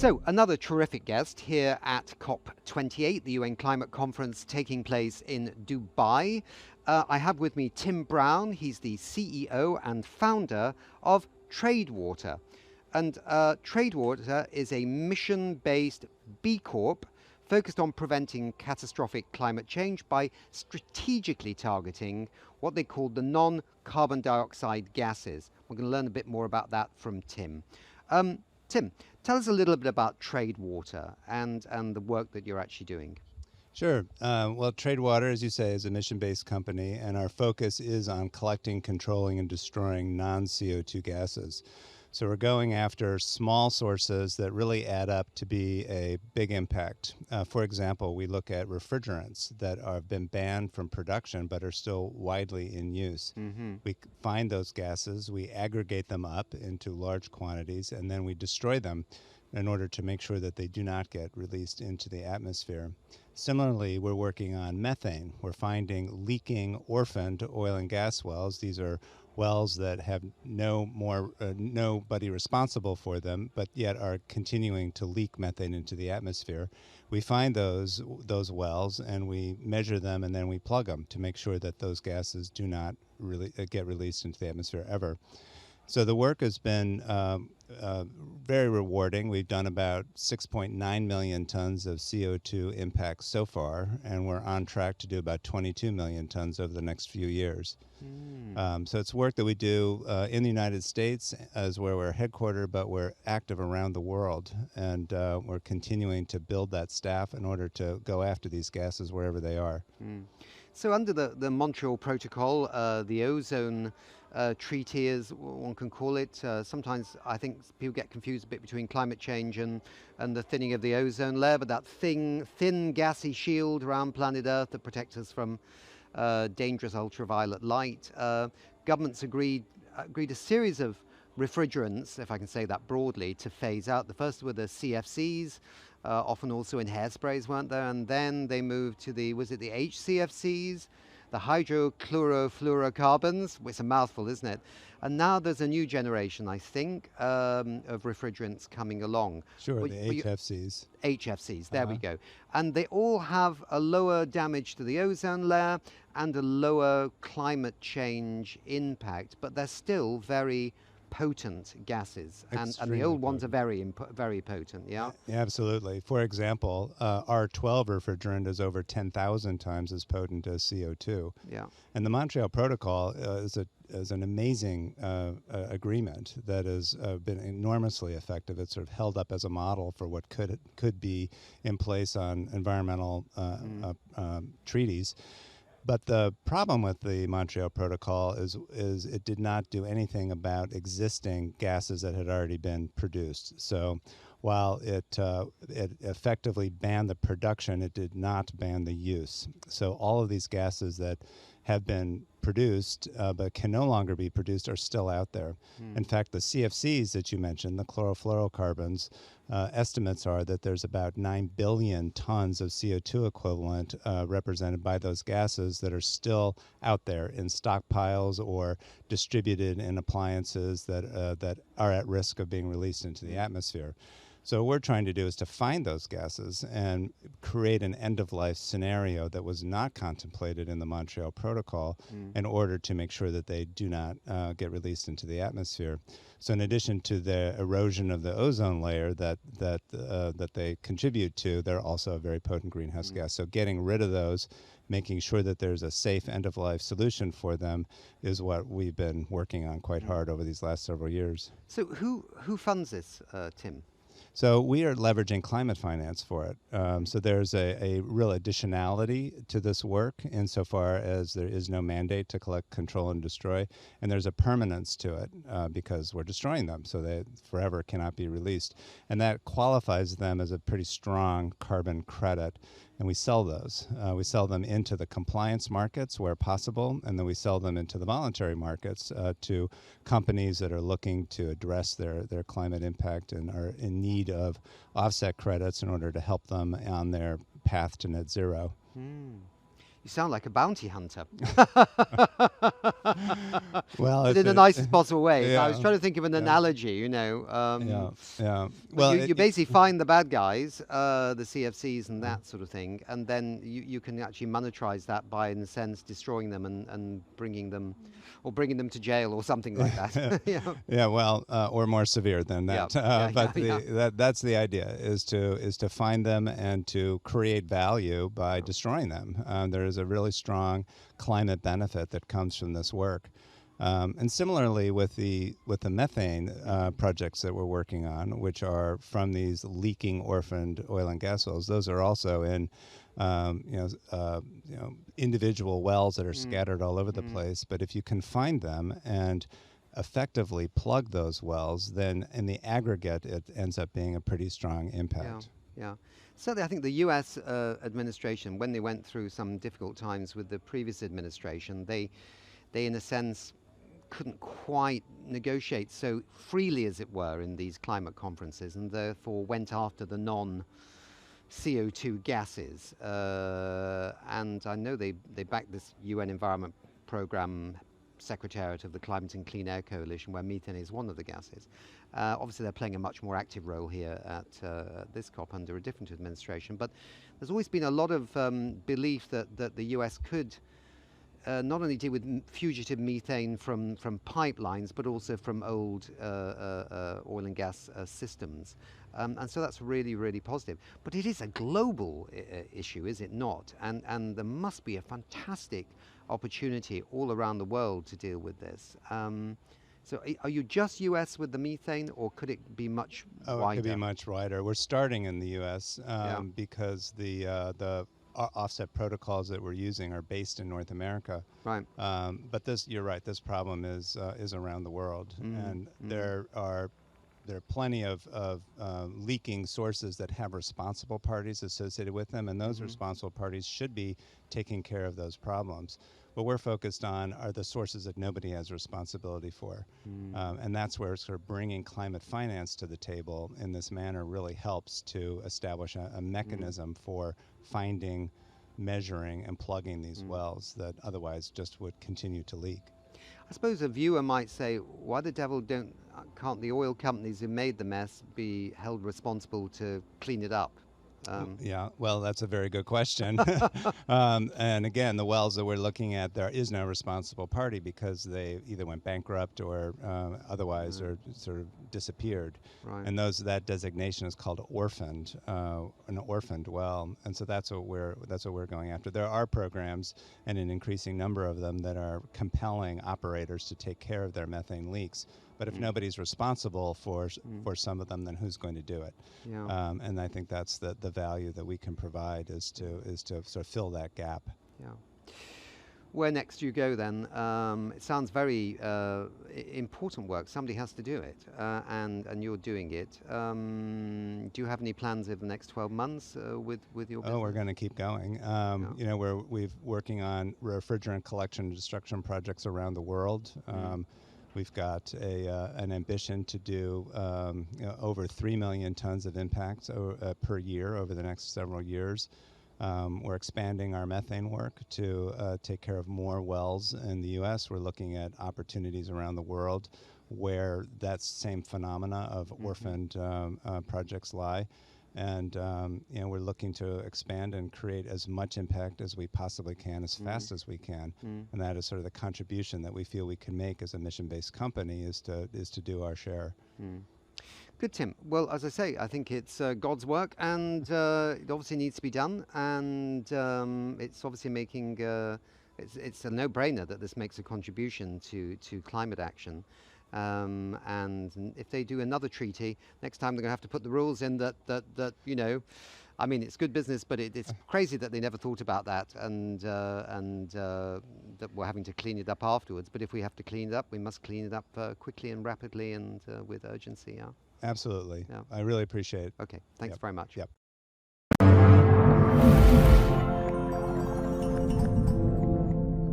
So, another terrific guest here at COP28, the UN climate conference taking place in Dubai. I have with me Tim Brown. He's the CEO and founder of Tradewater. And Tradewater is a mission-based B Corp focused on preventing catastrophic climate change by strategically targeting what they call the non-carbon dioxide gases. We're going to learn a bit more about that from Tim. Tim, tell us a little bit about Tradewater and the work that you're actually doing. Sure. Well, Tradewater, as you say, is a mission-based company, and our focus is on collecting, controlling, and destroying non-CO2 gases. So we're going after small sources that really add up to be a big impact. For example, we look at refrigerants that have been banned from production but are still widely in use. We find those gases, we aggregate them up into large quantities, and then we destroy them in order to make sure that they do not get released into the atmosphere. Similarly, we're working on methane. We're finding leaking orphaned oil and gas wells. These are wells that have nobody responsible for them, but yet are continuing to leak methane into the atmosphere. We find those wells and we measure them, and then we plug them to make sure that those gases do not really get released into the atmosphere ever. So the work has been very rewarding. We've done about 6.9 million tons of CO2 impacts so far, and we're on track to do about 22 million tons over the next few years. So it's work that we do in the United States as where we're headquartered, but we're active around the world, and we're continuing to build that staff in order to go after these gases wherever they are. So under the Montreal Protocol, the ozone treaty, as one can call it, sometimes I think people get confused a bit between climate change and the thinning of the ozone layer, but that thin gassy shield around planet Earth that protects us from dangerous ultraviolet light. Governments agreed a series of refrigerants, if I can say that broadly, to phase out. The first were the CFCs, often also in hairsprays, weren't there? And then they moved to the HCFCs, the hydrochlorofluorocarbons. It's a mouthful, isn't it? And now there's a new generation, I think, of refrigerants coming along. Sure, the HFCs. HFCs, there we go. And they all have a lower damage to the ozone layer and a lower climate change impact, but they're still very potent gases, and the old ones are very potent. Yeah, absolutely. For example, R12 refrigerant is over 10,000 times as potent as CO2. Yeah, and the Montreal Protocol is an amazing agreement that has been enormously effective. It's sort of held up as a model for what could be in place on environmental treaties. But the problem with the Montreal Protocol is it did not do anything about existing gases that had already been produced. So while it effectively banned the production, it did not ban the use. So all of these gases that have been produced but can no longer be produced are still out there. In fact, the CFCs that you mentioned, the chlorofluorocarbons, estimates are that there's about 9 billion tons of CO2 equivalent represented by those gases that are still out there in stockpiles or distributed in appliances that are at risk of being released into the atmosphere. So what we're trying to do is to find those gases and create an end-of-life scenario that was not contemplated in the Montreal Protocol in order to make sure that they do not get released into the atmosphere. So in addition to the erosion of the ozone layer that they contribute to, they're also a very potent greenhouse gas. So getting rid of those, making sure that there's a safe end-of-life solution for them is what we've been working on quite hard over these last several years. So who funds this, Tim? So we are leveraging climate finance for it. So there's a real additionality to this work insofar as there is no mandate to collect, control, and destroy. And there's a permanence to it because we're destroying them, so they forever cannot be released. And that qualifies them as a pretty strong carbon credit. And we sell those. We sell them into the compliance markets where possible, and then we sell them into the voluntary markets to companies that are looking to address their climate impact and are in need of offset credits in order to help them on their path to net zero. You sound like a bounty hunter. Well, But it's in the a, nicest possible way. I was yeah, trying to think of an yeah, analogy, yeah, yeah. but Well, you basically find the bad guys, the CFCs and that sort of thing, and then you can actually monetize that by, in a sense, destroying them and bringing them to jail or something like that. Yeah, yeah, well, or more severe than yeah, that. yeah, yeah, But yeah. that's the idea, is to find them and to create value by destroying them. There is a really strong climate benefit that comes from this work. And similarly with the methane projects that we're working on, which are from these leaking orphaned oil and gas wells, those are also in individual wells that are scattered all over the place. But if you can find them and effectively plug those wells, then in the aggregate it ends up being a pretty strong Yeah, impact. yeah. Certainly, I think the U.S. Administration, when they went through some difficult times with the previous administration, they in a sense couldn't quite negotiate so freely, as it were, in these climate conferences, and therefore went after the non-CO2 gases. And I know they backed this UN Environment Programme Secretariat of the Climate and Clean Air Coalition, where methane is one of the gases. Obviously, they're playing a much more active role here at this COP under a different administration. But there's always been a lot of belief that the US could not only deal with fugitive methane from pipelines, but also from old oil and gas systems. And so that's really, really positive. But it is a global issue, is it not? And there must be a fantastic opportunity all around the world to deal with this. So are you just US with the methane, or could it be much Oh, it could be wider? much wider. We're starting in the U.S. Yeah. Because the offset protocols that we're using are based in North America. Right. But you're right. This problem is around the world, and there are plenty of leaking sources that have responsible parties associated with them, and those responsible parties should be taking care of those problems. What we're focused on are the sources that nobody has responsibility for. And that's where sort of bringing climate finance to the table in this manner really helps to establish a mechanism for finding, measuring, and plugging these wells that otherwise just would continue to leak. I suppose a viewer might say, why the devil can't the oil companies who made the mess be held responsible to clean it up? Yeah, well, that's a very good question. And again, the wells that we're looking at, there is no responsible party because they either went bankrupt or otherwise or sort of disappeared. Right. And that designation is called orphaned, an orphaned well. And so that's what we're going after. There are programs, and an increasing number of them, that are compelling operators to take care of their methane leaks. But if nobody's responsible for some of them, then who's going to do it? Yeah. And I think that's the value that we can provide is to sort of fill that gap. Yeah. Where next do you go then? It sounds very important work. Somebody has to do it, and you're doing it. Do you have any plans over the next 12 months with your business? Oh, we're going to keep going. You know, we're working on refrigerant collection and destruction projects around the world. We've got an ambition to do over 3 million tons of impact per year over the next several years. We're expanding our methane work to take care of more wells in the U.S. We're looking at opportunities around the world where that same phenomena of orphaned projects lie. And you know, we're looking to expand and create as much impact as we possibly can, as fast as we can. And that is sort of the contribution that we feel we can make as a mission-based company, is to do our share. Good, Tim. Well, as I say, I think it's God's work, and it obviously needs to be done. And it's obviously making it's a no-brainer that this makes a contribution to climate action. And if they do another treaty, next time they're going to have to put the rules in that you know, I mean, it's good business, but it's crazy that they never thought about that, and that we're having to clean it up afterwards. But if we have to clean it up, we must clean it up quickly and rapidly and with urgency. Yeah. Absolutely. Yeah. I really appreciate it. Okay. Thanks Yep. very much. Yep.